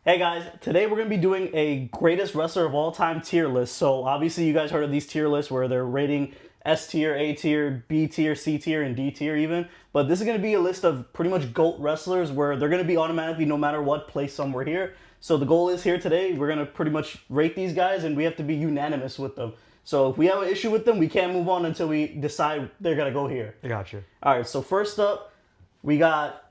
Hey guys, today we're going to be doing a greatest wrestler of all time tier list. So obviously you guys heard of these tier lists where they're rating S tier, A tier, B tier, C tier, and D tier even. But this is going to be a list of pretty much GOAT wrestlers where they're going to be automatically, no matter what, placed somewhere here. So the goal is here today, we're going to pretty much rate these guys and we have to be unanimous with them. So if we have an issue with them, we can't move on until we decide they're going to go here. I got you. All right, so first up, we got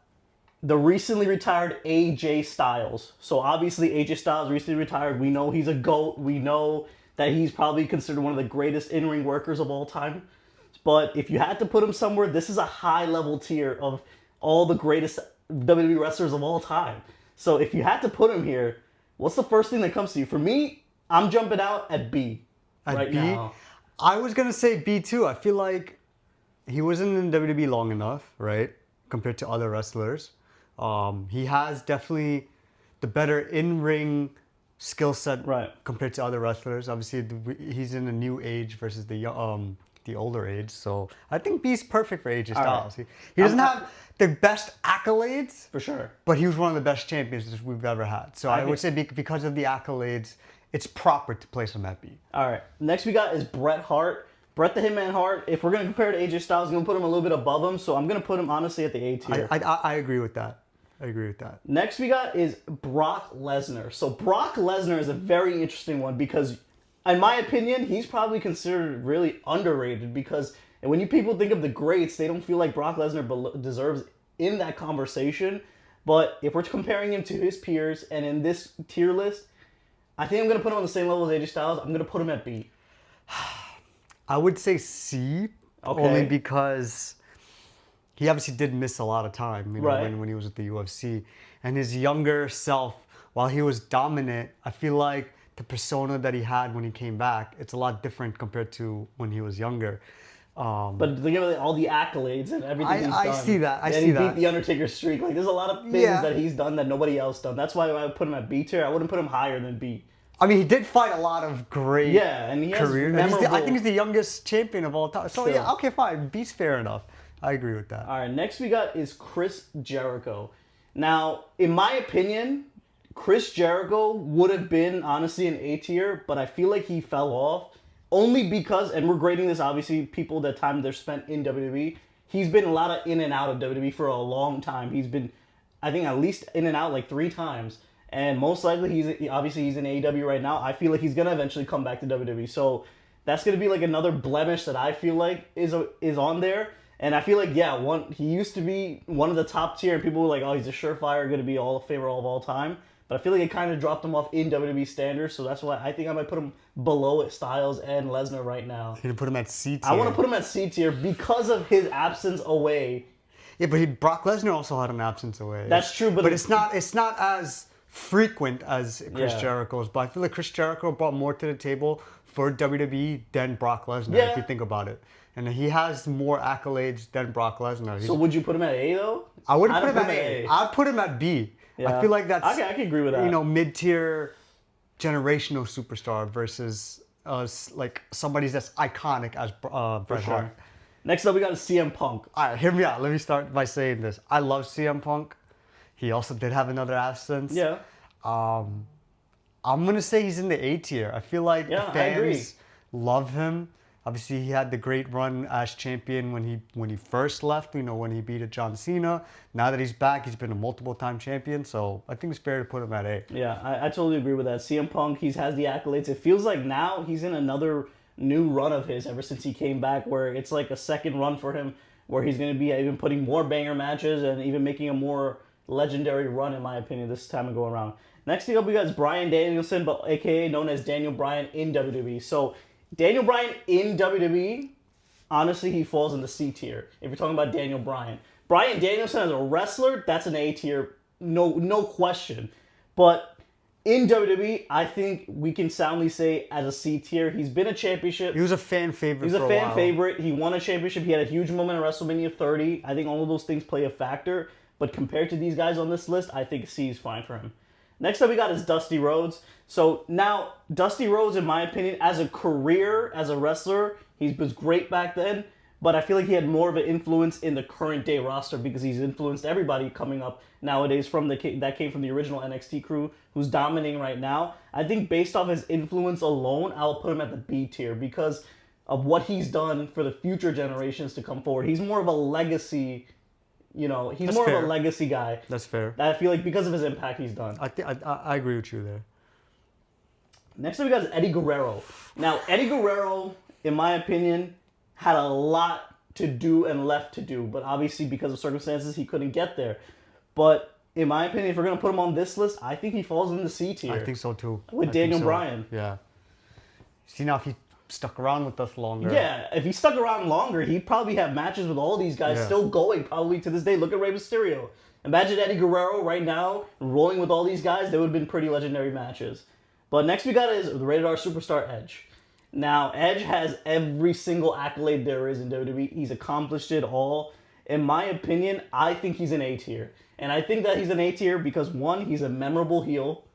the recently retired AJ Styles. So obviously AJ Styles recently retired. We know he's a GOAT. We know that he's probably considered one of the greatest in-ring workers of all time. But if you had to put him somewhere, this is a high-level tier of all the greatest WWE wrestlers of all time. So if you had to put him here, what's the first thing that comes to you? For me, I'm jumping out at B right now. I was going to say B too. I feel like he wasn't in WWE long enough, right? Compared to other wrestlers. He has definitely the better in-ring skill set compared to other wrestlers. Obviously, he's in a new age versus the older age. So I think B's perfect for AJ Styles. Right. He doesn't have the best accolades. For sure. But he was one of the best champions we've ever had. So I would say because of the accolades, it's proper to place him at B. All right. Next we got is Bret Hart. Bret the Hitman Hart. If we're going to compare to AJ Styles, I'm going to put him a little bit above him. So I'm going to put him, honestly, at the A tier. I agree with that. I agree with that. Next we got is Brock Lesnar. So Brock Lesnar is a very interesting one because, in my opinion, he's probably considered really underrated because when people think of the greats, they don't feel like Brock Lesnar deserves in that conversation. But if we're comparing him to his peers and in this tier list, I think I'm going to put him on the same level as AJ Styles. I'm going to put him at B. I would say C, only because he obviously did miss a lot of time, when he was at the UFC. And his younger self, while he was dominant, I feel like the persona that he had when he came back, it's a lot different compared to when he was younger. But think of all the accolades and everything he's done. I see that. He beat the Undertaker's streak. Like, there's a lot of things that he's done that nobody else done. That's why I would put him at B tier. I wouldn't put him higher than B. I mean, he did fight a lot of great and he has careers. I think he's the youngest champion of all time. So yeah, okay, fine. B's fair enough. I agree with that. All right, next we got is Chris Jericho. Now, in my opinion, Chris Jericho would have been, honestly, an A tier, but I feel like he fell off only because, and we're grading this, obviously, people that time they're spent in WWE. He's been a lot of in and out of WWE for a long time. He's been, I think, at least in and out like 3 times. And most likely, he's in AEW right now. I feel like he's going to eventually come back to WWE. So that's going to be like another blemish that I feel like is on there. And I feel like, he used to be one of the top tier, and people were like, oh, he's a surefire, going to be all favorite of all time. But I feel like it kind of dropped him off in WWE standards, so that's why I think I might put him below Styles and Lesnar right now. You're going to put him at C tier? I want to put him at C tier because of his absence away. Yeah, but Brock Lesnar also had an absence away. That's true, but it's not as frequent as Chris Jericho's. But I feel like Chris Jericho brought more to the table for WWE than Brock Lesnar, if you think about it. And he has more accolades than Brock Lesnar. So would you put him at A, though? I wouldn't put him at A. I'd put him at B. Yeah. I feel like that's... I can agree with that. Mid-tier generational superstar versus like somebody that's iconic as Bret Hart. Next up, we got CM Punk. All right, hear me out. Let me start by saying this. I love CM Punk. He also did have another absence. Yeah. I'm going to say he's in the A tier. I feel like the fans love him. Obviously, he had the great run as champion when he first left, when he beat John Cena. Now that he's back, he's been a multiple-time champion, so I think it's fair to put him at A. Yeah, I totally agree with that. CM Punk, he has the accolades. It feels like now he's in another new run of his ever since he came back, where it's like a second run for him, where he's going to be even putting more banger matches and even making a more legendary run, in my opinion, this time to go around. Next thing up, we got Bryan Danielson, but a.k.a. known as Daniel Bryan in WWE. So Daniel Bryan in WWE, honestly, he falls in the C tier. If you're talking about Daniel Bryan. Bryan Danielson as a wrestler, that's an A tier, no question. But in WWE, I think we can soundly say as a C tier, he's been a championship. He was a fan favorite. He's a fan favorite. He won a championship. He had a huge moment at WrestleMania 30. I think all of those things play a factor. But compared to these guys on this list, I think C is fine for him. Next up we got is Dusty Rhodes. So now, Dusty Rhodes, in my opinion, as a career, as a wrestler, he was great back then. but I feel like he had more of an influence in the current day roster because he's influenced everybody coming up nowadays from that came from the original NXT crew who's dominating right now. I think based off his influence alone, I'll put him at the B tier because of what he's done for the future generations to come forward. He's more of a legacy, he's That's more fair. of a legacy guy. That's fair. I feel like because of his impact, he's done. I agree with you there. Next up, we got is Eddie Guerrero. Now, Eddie Guerrero, in my opinion, had a lot to do and left to do, but obviously because of circumstances, he couldn't get there. But in my opinion, if we're going to put him on this list, I think he falls in the C tier. I think so too. With Daniel Bryan. Yeah. See, now if he stuck around with us longer. Yeah, if he stuck around longer, he'd probably have matches with all these guys still going probably to this day. Look at Rey Mysterio. Imagine Eddie Guerrero right now rolling with all these guys. They would have been pretty legendary matches. But next we got is the Rated R Superstar Edge. Now, Edge has every single accolade there is in WWE. He's accomplished it all. In my opinion, I think he's an A tier. And I think that he's an A tier because, one, he's a memorable heel.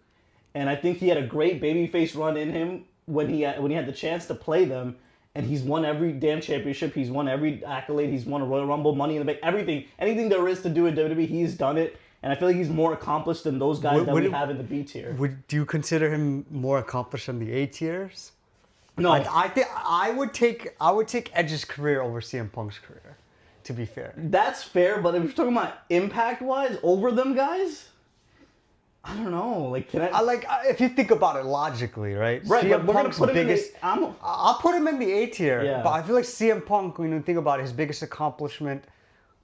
And I think he had a great babyface run in him when he had the chance to play them. And he's won every damn championship. He's won every accolade. He's won a Royal Rumble, Money in the Bank, everything. Anything there is to do in WWE, he's done it. And I feel like he's more accomplished than those guys that we have in the B tier. Do you consider him more accomplished than the A tiers? No. I think I would take Edge's career over CM Punk's career, to be fair. That's fair, but if you're talking about impact-wise over them guys, I don't know. Like, if you think about it logically, right? Right, CM but we're Punk's gonna put him biggest. I'll put him in the A tier. Yeah. But I feel like CM Punk, when you think about it, his biggest accomplishment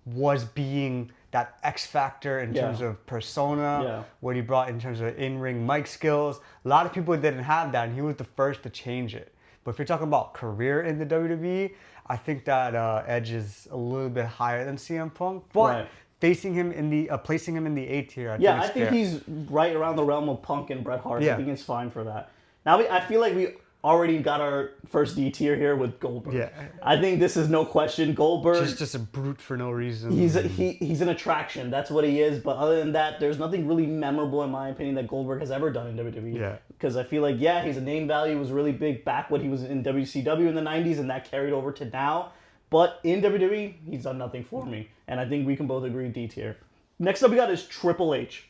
was being that X factor in terms of persona, what he brought in terms of in-ring mic skills. A lot of people didn't have that, and he was the first to change it. But if you're talking about career in the WWE, I think that Edge is a little bit higher than CM Punk. But placing him in the A tier, I think he's right around the realm of Punk and Bret Hart. Yeah. I think it's fine for that. Now I feel like we already got our first D tier here with Goldberg. Yeah. I think this is no question. Goldberg. Just a brute for no reason. He's an attraction. That's what he is. But other than that, there's nothing really memorable in my opinion that Goldberg has ever done in WWE. Yeah. Because I feel like his name value was really big back when he was in WCW in the 90s, and that carried over to now. But in WWE, he's done nothing for me, and I think we can both agree D tier. Next up, we got is Triple H.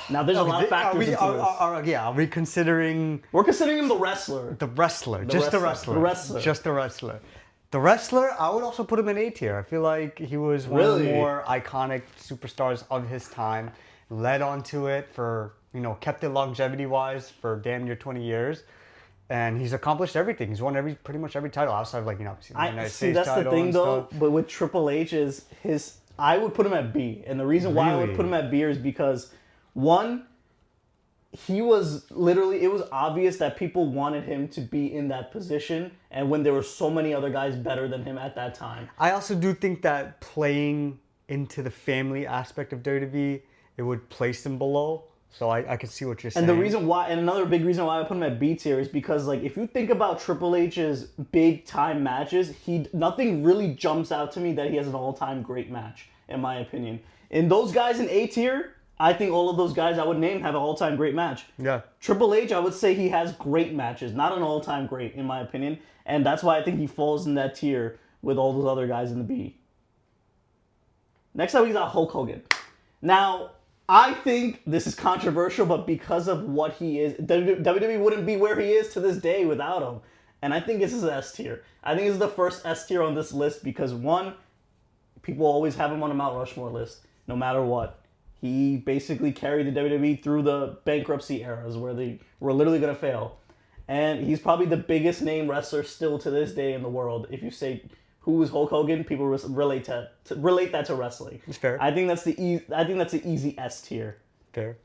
Now, there's a lot of factors into this. Are we considering... We're considering him the wrestler. The wrestler. Just the wrestler. The wrestler. Just the wrestler. The wrestler, I would also put him in A tier. I feel like he was one of the more iconic superstars of his time. Led onto it for, kept it longevity-wise for damn near 20 years. And he's accomplished everything. He's won pretty much every title outside of, the United States that's title the thing, though. Stuff. But with Triple H is I would put him at B. And the reason why I would put him at B is because... One, it was obvious that people wanted him to be in that position, and when there were so many other guys better than him at that time. I also do think that playing into the family aspect of WWE, it would place him below. So I can see what you're saying. And another big reason why I put him at B tier is because, if you think about Triple H's big time matches, nothing really jumps out to me that he has an all-time great match, in my opinion. And those guys in A tier, I think all of those guys I would name have an all-time great match. Yeah. Triple H, I would say he has great matches, not an all-time great, in my opinion. And that's why I think he falls in that tier with all those other guys in the B. Next up, we got Hulk Hogan. Now, I think this is controversial, but because of what he is, WWE wouldn't be where he is to this day without him. And I think this is S tier. I think this is the first S tier on this list because, one, people always have him on a Mount Rushmore list, no matter what. He basically carried the WWE through the bankruptcy eras where they were literally going to fail. And he's probably the biggest name wrestler still to this day in the world. If you say, who is Hulk Hogan, people relate that to wrestling. It's fair. I think that's the easy S tier. Fair.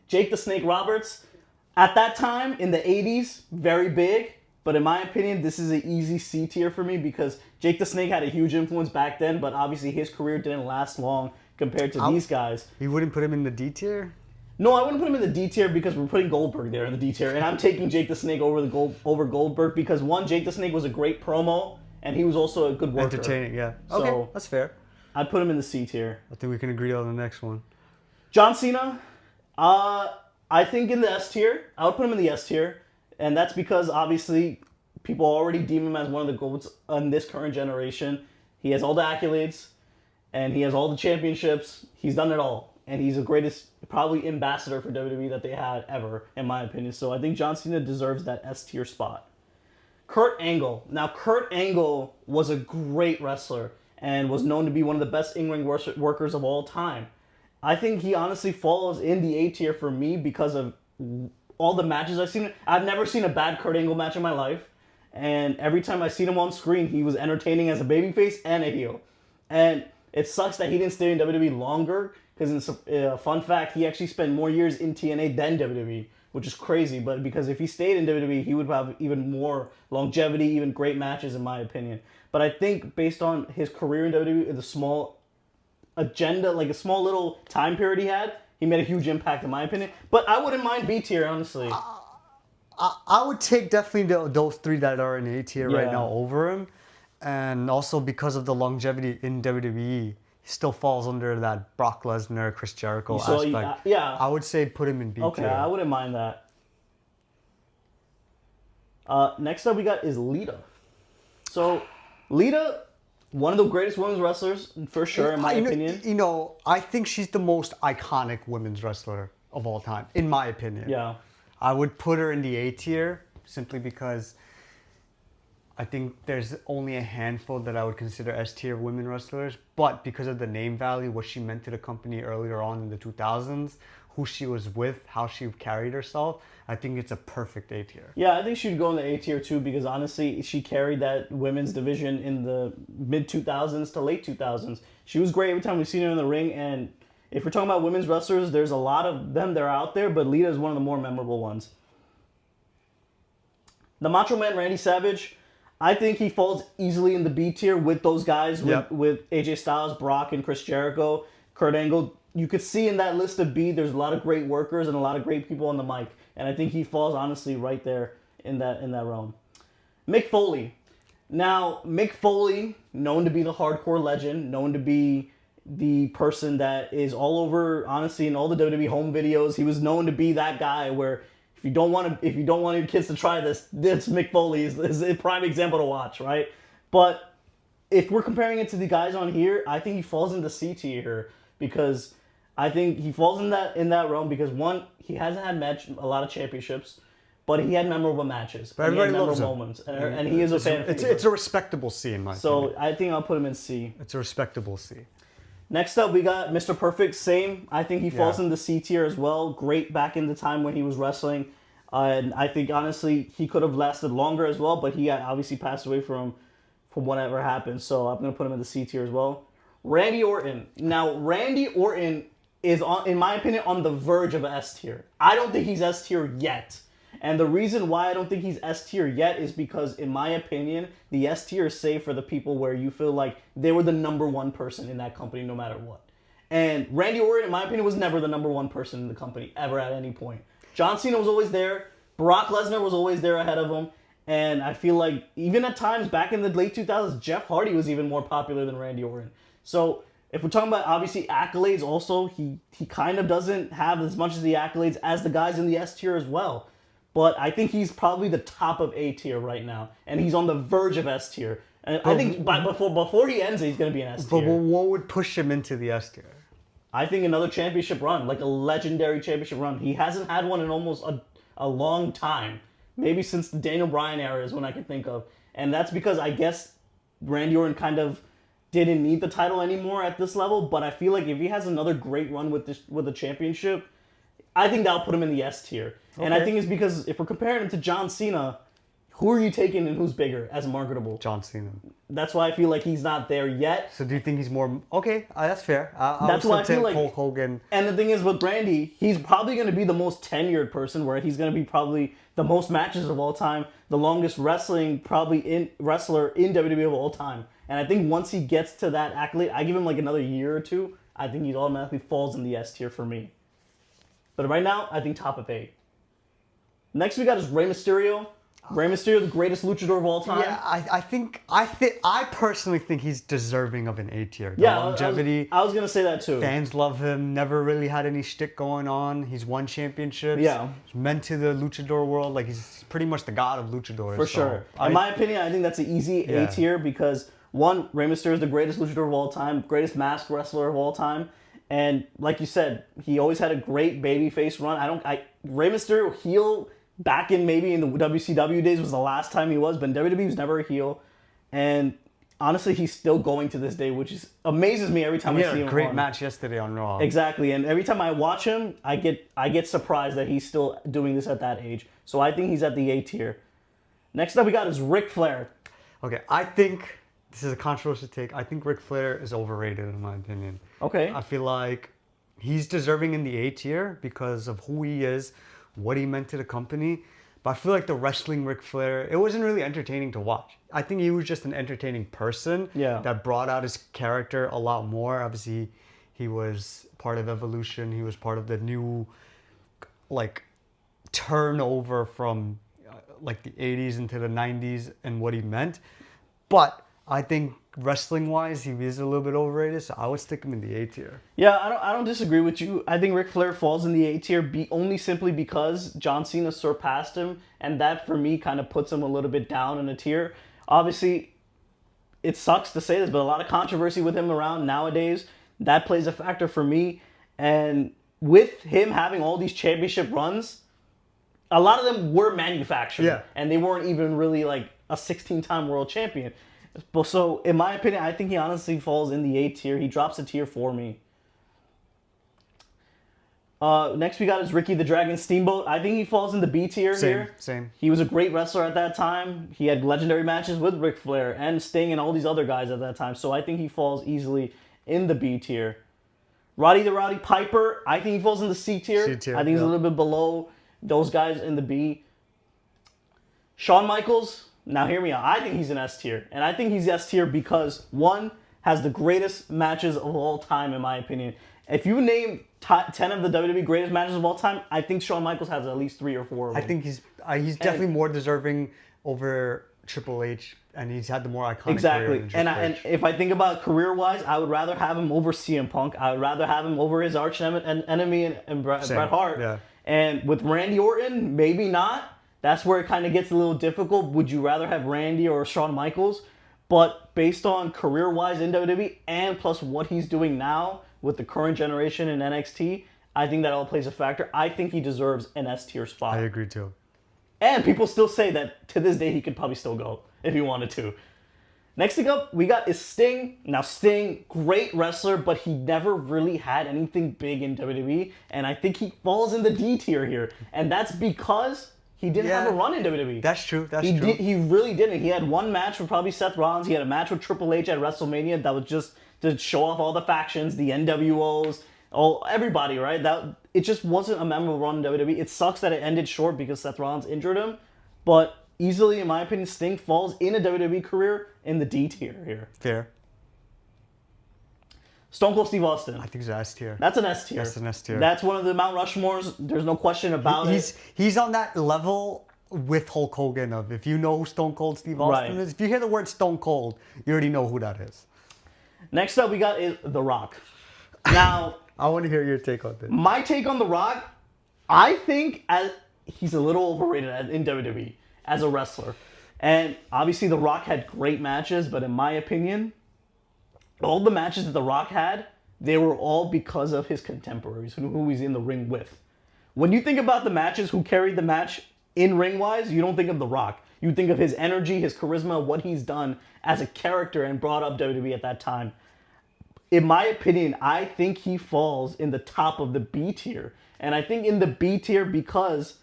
Jake the Snake Roberts, at that time in the 80s, very big. But in my opinion, this is an easy C tier for me because Jake the Snake had a huge influence back then, but obviously his career didn't last long compared to these guys. You wouldn't put him in the D tier? No, I wouldn't put him in the D tier because we're putting Goldberg there in the D tier, and I'm taking Jake the Snake over Goldberg because, one, Jake the Snake was a great promo, and he was also a good worker. Entertaining, yeah. So, okay, that's fair. I'd put him in the C tier. I think we can agree on the next one. John Cena, I think in the S tier. I would put him in the S tier, and that's because, obviously, People already deem him as one of the GOATs in this current generation. He has all the accolades, and he has all the championships. He's done it all, and he's the greatest, probably, ambassador for WWE that they had ever, in my opinion. So I think John Cena deserves that S tier spot. Kurt Angle. Now, Kurt Angle was a great wrestler and was known to be one of the best in-ring workers of all time. I think he honestly falls in the A tier for me because of all the matches I've seen. I've never seen a bad Kurt Angle match in my life. And every time I seen him on screen, he was entertaining as a babyface and a heel. And it sucks that he didn't stay in WWE longer, because fun fact, he actually spent more years in TNA than WWE, which is crazy. But because if he stayed in WWE, he would have even more longevity, even great matches, in my opinion. But I think based on his career in WWE, the small agenda, like a small little time period he had, he made a huge impact, in my opinion. But I wouldn't mind B tier, honestly. I would take definitely those three that are in A tier right now over him. And also because of the longevity in WWE, he still falls under that Brock Lesnar, Chris Jericho aspect. I would say put him in B tier. Okay, I wouldn't mind that. Next up we got is Lita. So, Lita, one of the greatest women's wrestlers, for sure, in my opinion. You know, I think she's the most iconic women's wrestler of all time, in my opinion. Yeah. I would put her in the A tier simply because I think there's only a handful that I would consider S tier women wrestlers, but because of the name value, what she meant to the company earlier on in the 2000s, who she was with, how she carried herself, I think it's a perfect A tier. Yeah, I think she'd go in the A tier too, because honestly, she carried that women's division in the mid 2000s to late 2000s. She was great every time we've seen her in the ring, and if we're talking about women's wrestlers, there's a lot of them that are out there, but Lita is one of the more memorable ones. The Macho Man Randy Savage, I think he falls easily in the B tier with those guys, with AJ Styles, Brock, and Chris Jericho, Kurt Angle. You could see in that list of B, there's a lot of great workers and a lot of great people on the mic, and I think he falls honestly right there in that realm. Mick Foley. Now, Mick Foley, known to be the hardcore legend, known to be the person that is all over, honestly, in all the WWE home videos. He was known to be that guy where if you don't want your kids to try this Mick Foley is a prime example to watch, right? But if we're comparing it to the guys on here, I think he falls into C tier because I think he falls in that realm because one, he hasn't had a lot of championships, but he had memorable matches. But everybody loves him. Moments, and he is a fan. It's a respectable C in my opinion. So I think I'll put him in C. It's a respectable C. Next up, we got Mr. Perfect. Same. I think he falls in the C tier as well. Great back in the time when he was wrestling. And I think, honestly, he could have lasted longer as well, but he obviously passed away from whatever happened. So I'm going to put him in the C tier as well. Randy Orton. Now, Randy Orton is, in my opinion, on the verge of S tier. I don't think he's S tier yet. And the reason why I don't think he's S tier yet is because, in my opinion, the S tier is saved for the people where you feel like they were the number one person in that company no matter what. And Randy Orton, in my opinion, was never the number one person in the company ever at any point. John Cena was always there. Brock Lesnar was always there ahead of him. And I feel like even at times back in the late 2000s, Jeff Hardy was even more popular than Randy Orton. So if we're talking about, obviously, accolades also, he kind of doesn't have as much of the accolades as the guys in the S tier as well. But I think he's probably the top of A tier right now. And he's on the verge of S tier. And I think before he ends it, he's going to be an S tier. But what would push him into the S tier? I think another championship run, like a legendary championship run. He hasn't had one in almost a long time. Maybe since the Daniel Bryan era is when I can think of. And that's because I guess Randy Orton kind of didn't need the title anymore at this level. But I feel like if he has another great run with the championship, I think that'll put him in the S tier. Okay. And I think it's because if we're comparing him to John Cena, who are you taking and who's bigger as marketable? John Cena. That's why I feel like he's not there yet. So do you think he's more... Okay, that's fair. That's why I feel like Hulk Hogan. And the thing is with Randy, he's probably going to be the most tenured person, where he's going to be probably the most matches of all time, the longest wrestler in WWE of all time. And I think once he gets to that accolade, I give him like another year or two, I think he automatically falls in the S tier for me. But right now, I think top of 8. Next we got is Rey Mysterio. Rey Mysterio, the greatest luchador of all time. Yeah, I personally think he's deserving of an A tier. The Yeah, longevity. I was gonna say that too. Fans love him. Never really had any shtick going on. He's won championships. Yeah. He's meant to the luchador world. Like he's pretty much the god of luchadors. For sure. In my opinion, I think that's an easy A tier because one, Rey Mysterio is the greatest luchador of all time, greatest masked wrestler of all time, and like you said, he always had a great babyface run. Rey Mysterio heel back in maybe in the WCW days was the last time he was, but in WWE he was never a heel, and honestly, he's still going to this day, which amazes me every time I see him. He had a great match yesterday on Raw. Exactly, and every time I watch him, I get surprised that he's still doing this at that age. So I think he's at the A tier. Next up, we got is Ric Flair. Okay, I think this is a controversial take. I think Ric Flair is overrated in my opinion. Okay. I feel like he's deserving in the A tier because of who he is, what he meant to the company. But I feel like the wrestling Ric Flair, it wasn't really entertaining to watch. I think he was just an entertaining person that brought out his character a lot more. Obviously, he was part of Evolution. He was part of the new, like, turnover from, like, the 80s into the 90s and what he meant. But I think wrestling-wise, he is a little bit overrated, so I would stick him in the A tier. Yeah, I don't disagree with you. I think Ric Flair falls in the A tier only simply because John Cena surpassed him, and that for me kind of puts him a little bit down in a tier. Obviously, it sucks to say this, but a lot of controversy with him around nowadays. That plays a factor for me. And with him having all these championship runs, a lot of them were manufactured. Yeah. And they weren't even really like a 16-time world champion. So, in my opinion, I think he honestly falls in the A tier. He drops a tier for me. Next we got is Ricky the Dragon Steamboat. I think he falls in the B tier here. Same. He was a great wrestler at that time. He had legendary matches with Ric Flair and Sting and all these other guys at that time. So I think he falls easily in the B tier. Roddy the Roddy Piper, I think he falls in the C tier. I think he's a little bit below those guys in the B. Shawn Michaels, now hear me out. I think he's an S tier. And I think he's S tier because, one, has the greatest matches of all time, in my opinion. If you name 10 of the WWE greatest matches of all time, I think Shawn Michaels has at least 3 or 4 of them. I think he's definitely more deserving over Triple H, and he's had the more iconic career than Triple and H. if I think about career-wise, I would rather have him over CM Punk. I would rather have him over his arch enemy and Bret Hart. Yeah. And with Randy Orton, maybe not. That's where it kind of gets a little difficult. Would you rather have Randy or Shawn Michaels? But based on career-wise in WWE and plus what he's doing now with the current generation in NXT, I think that all plays a factor. I think he deserves an S tier spot. I agree too. And people still say that to this day he could probably still go if he wanted to. Next thing up, we got is Sting. Now Sting, great wrestler, but he never really had anything big in WWE. And I think he falls in the D tier here. And that's because he didn't have a run in WWE. That's true. He really didn't. He had one match with probably Seth Rollins. He had a match with Triple H at WrestleMania that was just to show off all the factions, the NWOs, everybody, right? It just wasn't a memorable run in WWE. It sucks that it ended short because Seth Rollins injured him, but easily, in my opinion, Sting falls in a WWE career in the D tier here. Fair. Stone Cold Steve Austin. I think he's an S tier. That's an S tier. That's an S tier. That's one of the Mount Rushmores. There's no question about it. He's on that level with Hulk Hogan of if you know who Stone Cold Steve Austin is, if you hear the word Stone Cold, you already know who that is. Next up, we got is The Rock. Now, I want to hear your take on this. My take on The Rock, I think he's a little overrated in WWE as a wrestler. And obviously, The Rock had great matches, but in my opinion, all the matches that The Rock had, they were all because of his contemporaries, who he's in the ring with. When you think about the matches, who carried the match in ring-wise, you don't think of The Rock. You think of his energy, his charisma, what he's done as a character and brought up WWE at that time. In my opinion, I think he falls in the top of the B tier. And I think in the B tier because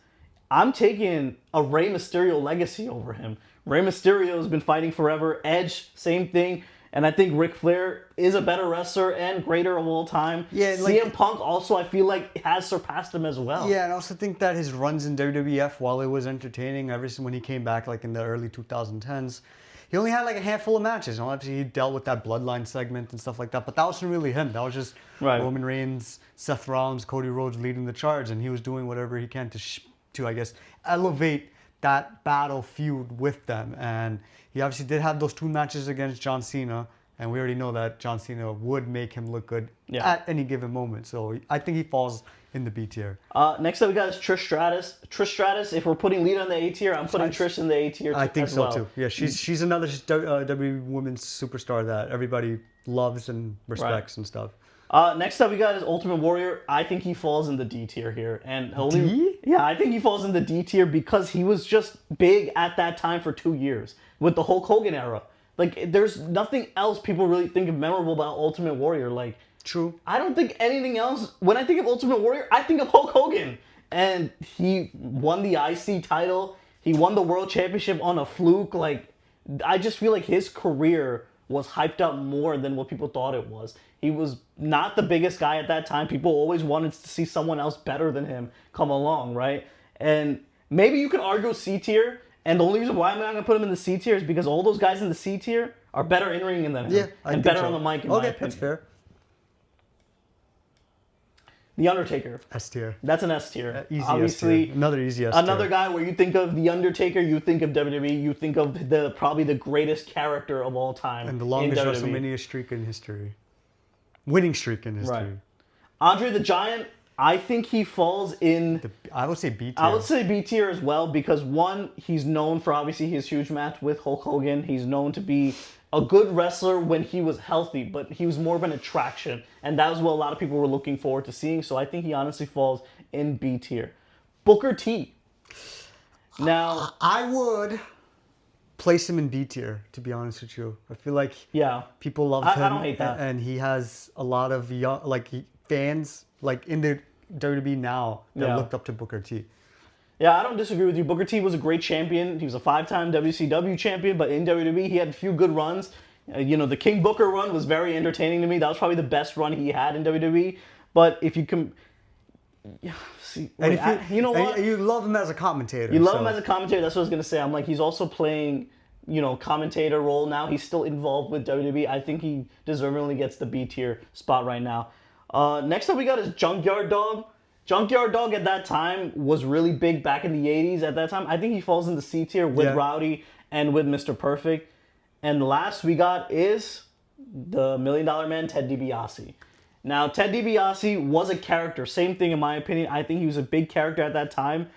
I'm taking a Rey Mysterio legacy over him. Rey Mysterio has been fighting forever. Edge, same thing. And I think Ric Flair is a better wrestler and greater of all time. Yeah, CM Punk also, I feel like, has surpassed him as well. Yeah, and I also think that his runs in WWF, while it was entertaining, ever since when he came back, like in the early 2010s, he only had like a handful of matches. And obviously, he dealt with that Bloodline segment and stuff like that. But that wasn't really him. That was just Roman Reigns, Seth Rollins, Cody Rhodes leading the charge, and he was doing whatever he can to I guess, elevate that battle feud with them. And he obviously did have those 2 matches against John Cena. And we already know that John Cena would make him look good at any given moment. So I think he falls in the B tier. Next up we got is Trish Stratus. Trish Stratus, if we're putting Lita in the A tier, I'm putting Trish in the A tier I think as so well. too. Yeah, she's another WWE women's superstar that everybody loves and respects and stuff. Next up we got is Ultimate Warrior. I think he falls in the D tier here. And D? Yeah, I think he falls in the D tier because he was just big at that time for 2 years with the Hulk Hogan era. Like, there's nothing else people really think of memorable about Ultimate Warrior. Like, true. I don't think anything else. When I think of Ultimate Warrior, I think of Hulk Hogan. And he won the IC title. He won the World Championship on a fluke. Like, I just feel like his career was hyped up more than what people thought it was. He was not the biggest guy at that time. People always wanted to see someone else better than him come along, right? And maybe you can argue C tier. And the only reason why I'm not going to put him in the C tier is because all those guys in the C tier are better in ring than him. Yeah, and better on the mic, in my opinion. That's fair. The Undertaker. S tier. That's an S tier. Easy Obviously, S tier. Another easy S tier. Another guy where you think of The Undertaker, you think of WWE, you think of probably the greatest character of all time. And the longest in WWE. WrestleMania streak in history. Winning streak in history. Right. Andre the Giant, I think he falls in... I would say B tier. I would say B tier as well because, one, he's known for obviously his huge match with Hulk Hogan. He's known to be a good wrestler when he was healthy, but he was more of an attraction. And that was what a lot of people were looking forward to seeing. So I think he honestly falls in B tier. Booker T. Now... I would place him in B tier, to be honest with you. I feel like people love him. I don't hate that. And he has a lot of young, fans in the WWE now that looked up to Booker T. Yeah, I don't disagree with you. Booker T was a great champion. He was a 5-time WCW champion, but in WWE he had a few good runs. The King Booker run was very entertaining to me. That was probably the best run he had in WWE. But if you can... you know what? You love him as a commentator. You love him as a commentator. That's what I was going to say. I'm like, he's also playing, commentator role now. He's still involved with WWE. I think he deservingly gets the B tier spot right now. Next up we got is Junkyard Dog. Junkyard Dog at that time was really big back in the 80s at that time. I think he falls in the C tier with Rowdy and with Mr. Perfect. And last we got is the $1 Million Man, Ted DiBiase. Now, Ted DiBiase was a character. Same thing in my opinion. I think he was a big character at that time.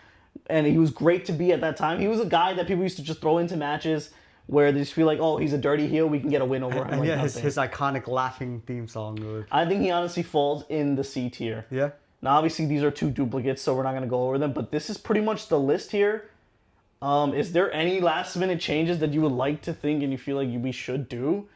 And he was great to be at that time. He was a guy that people used to just throw into matches where they just feel like, oh, he's a dirty heel, we can get a win over him. And his iconic laughing theme song. I think he honestly falls in the C tier. Yeah. Now, obviously, these are 2 duplicates, so we're not going to go over them. But this is pretty much the list here. Is there any last-minute changes that you would like to think and you feel like we should do?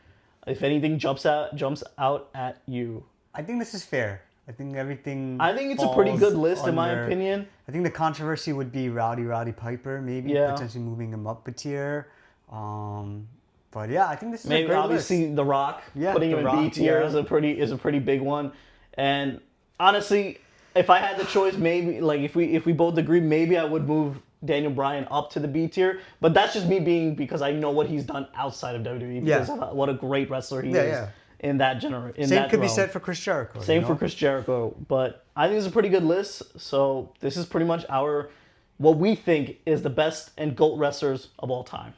If anything jumps out at you. I think this is fair. I think it's a pretty good list, in my opinion. I think the controversy would be Roddy Piper, maybe potentially moving him up a tier. But yeah, I think this is a great obviously list. The Rock, putting him in B tier is a pretty big one. And honestly, if I had the choice, maybe if we both agree, maybe I would move Daniel Bryan up to the B tier. But that's just me because I know what he's done outside of WWE. Because of what a great wrestler he is in that generation. Same could be said for Chris Jericho. Same for Chris Jericho. But I think it's a pretty good list. So this is pretty much what we think is the best and GOAT wrestlers of all time.